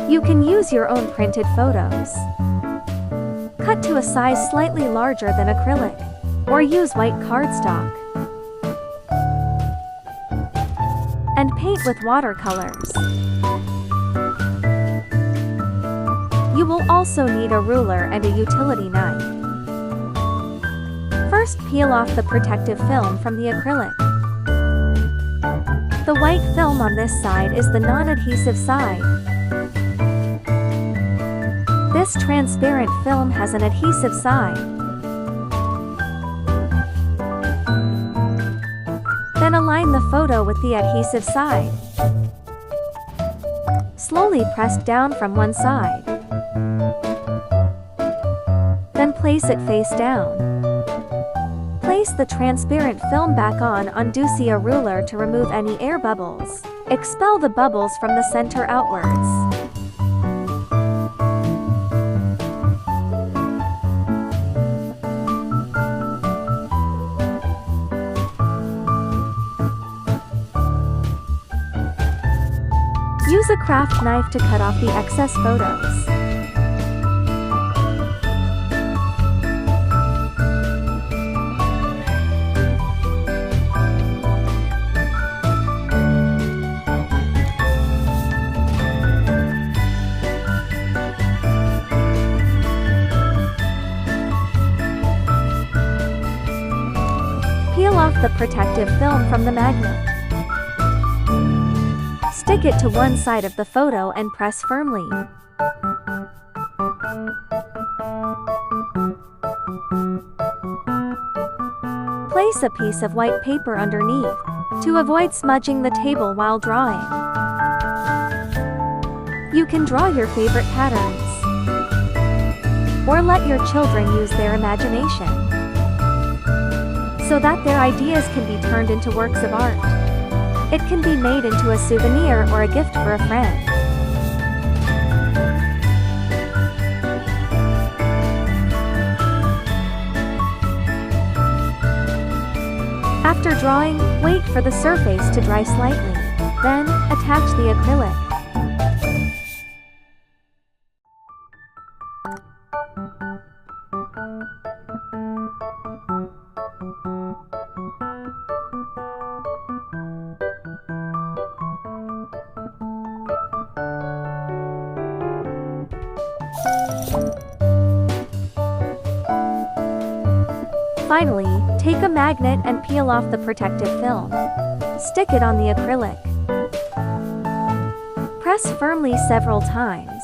You can use your own printed photos. Cut to a size slightly larger than acrylic, or use white cardstock. And paint with watercolors. You will also need a ruler and a utility knife. First, peel off the protective film from the acrylic. The white film on this side is the non-adhesive side. This transparent film has an adhesive side. Then align the photo with the adhesive side. Slowly press down from one side. Then place it face down. Place the transparent film back on. Use a ruler to remove any air bubbles. Expel the bubbles from the center outwards. Use a craft knife to cut off the excess photos. Peel off the protective film from the magnet. Stick it to one side of the photo and press firmly. Place a piece of white paper underneath, to avoid smudging the table while drawing. You can draw your favorite patterns, or let your children use their imagination, so that their ideas can be turned into works of art. It can be made into a souvenir or a gift for a friend. After drawing, wait for the surface to dry slightly. Then, attach the acrylic. Finally, take a magnet and peel off the protective film. Stick it on the acrylic. Press firmly several times.